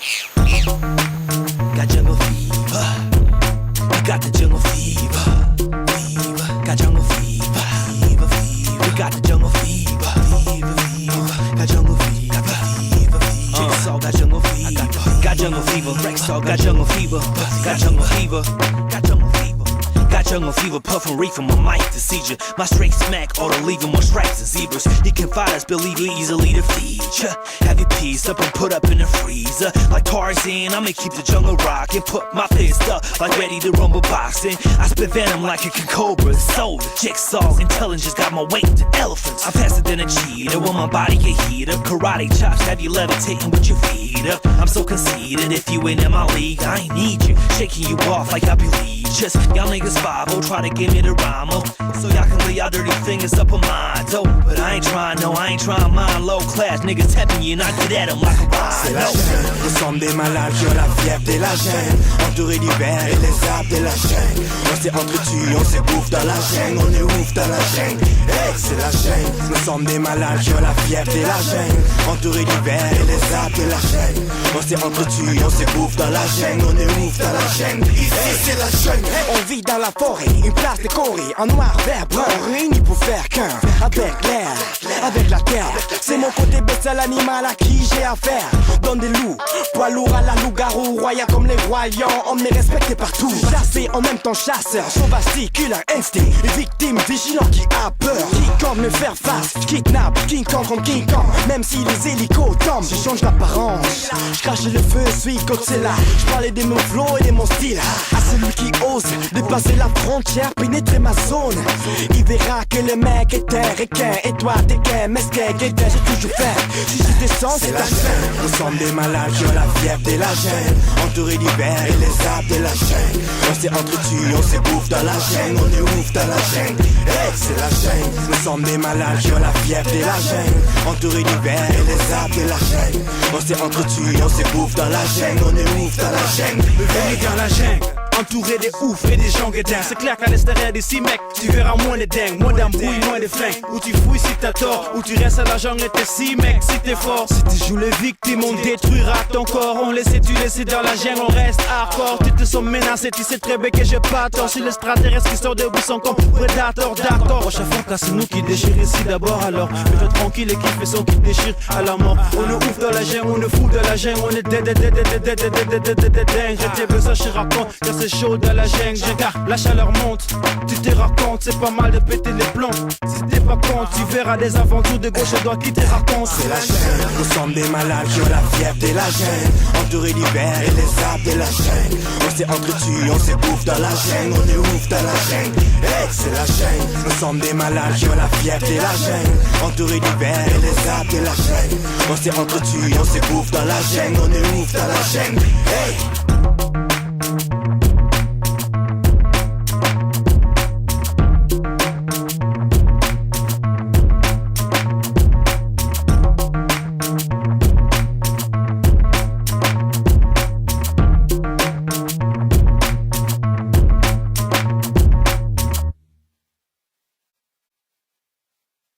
Got jungle fever. We got the jungle fever. Fever. Got jungle fever. Fever, fever. We got the jungle fever. Fever, fever. Got jungle fever. Fever, fever. Jigsaw got jungle fever. Got jungle fever. Rexall got jungle fever. Got jungle fever. Got jungle fever. Got jungle fever, puffin' reefer, my mic to seizure. My straight smack ought to leave him more stripes than zebras. You can find us, believe it easily to feed ya. Have you pieced up and put up in the freezer. Like Tarzan, I'ma keep the jungle rockin'. Put my fist up, like ready to rumble boxing. I spit venom like a cobra. Soul, jigsaw, intelligence got my weight to elephants. I'm faster than a cheetah when my body get heat up. Karate chops have you levitating with your feet up. I'm so conceited, if you ain't in my league, I ain't need you. Shaking you off like I believe. Just y'all niggas 5-0, try to give me the rhyme so y'all can lay y'all dirty fingers up on mine, though. But I ain't trying, no, I ain't trying mine. Low class niggas tapping you and I get at them like a ride. C'est la chaîne, nous sommes des malades, qui ont la fièvre de la chaîne. Entourés d'hiver et les arbres de la chaîne. On s'est entretue, on s'ébouffe dans la chaîne. On est ouf dans la chaîne, hey, c'est la chaîne. Nous sommes des malades, qui ont la fièvre de la chaîne. Entourés d'hiver et les arbres de la chaîne. On s'est entretue, on s'ébouffe dans la chaîne. On est ouf dans la chaîne, hey, c'est la chaîne. On vit dans la forêt, une place décorée en noir, vert, brun, réunis pour faire qu'un avec l'air, avec la terre. C'est mon côté bestial animal à qui j'ai affaire. Dans des loups, poids lourd à la loup-garou, royal comme les royaumes, on est respecté partout. Placé en même temps chasseur, sauvage, killer, instinct. Les victimes vigilants qui a peur, qui comme me faire face, kidnappe, King Kong comme King Kong. Même si les hélicos tombent, je change d'apparence. Je crache le feu, suis Godzilla. Je parlais de mon flow et de mon style. À celui qui ose dépasser la frontière, pénétrer ma zone. Il verra que le mec est un requin. Et toi t'es qu'un mesquin, guettin, j'ai toujours fait. Si je descends, c'est la chaîne. Nous sommes des malades qui ont la fièvre de la chaîne. Entourés d'hiver et les arbres de la chaîne. On s'est entretue, on s'ébouffe dans la chaîne. On est ouf dans la chaîne, hey, c'est la chaîne. Nous sommes des malades qui ont la fièvre de la chaîne. Entourés d'hiver et les arbres de la chaîne. On s'est entretue, on s'ébouffe dans la chaîne. On est ouf dans la chaîne, Venez dans la jungle, entouré des oufs et des gens guettins. C'est clair qu'à l'extérieur des 6 mecs, tu verras moins de dingues, moins d'embrouilles, moins de flingues. Où tu fouilles si t'as tort, où tu restes à la jungle et t'es 6 mecs si t'es fort. Si tu joues les victimes, on détruira ton corps. On laisse tu laisser dans la jungle, on reste hardcore. Tu te sens menacé, tu sais très bien que j'ai pas tort. Si l'extraterrestre qui sort debout sont comme prédateur, d'accord. Prochaine fois que c'est nous qui déchirons ici d'abord, alors mets-toi tranquille et qui fait son qui déchire à la mort. On est ouf dans la jungle, on est fou dans la jungle, on est dingue. J'ai besoin, je raconte que c'est chaud dans la jungle, car la chaleur monte. Tu te racontes, c'est pas mal de péter les plombs. Si t'es pas con, tu verras des aventures de gauche à droite qui te racontent. c'est la chaîne. Nous sommes des malades qui ont la fièvre de la chaîne. Entourés d'hiver et les arbres de la chaîne. On s'est entretue, on s'ébouffe dans la chaîne. On est ouf dans la chaîne, hey, c'est la chaîne. Nous sommes des malades qui ont la fièvre de la chaîne. Entourés d'hiver et les arbres de la chaîne. On s'est entretue, on s'ébouffe dans la chaîne. On est ouf dans la chaîne, hey.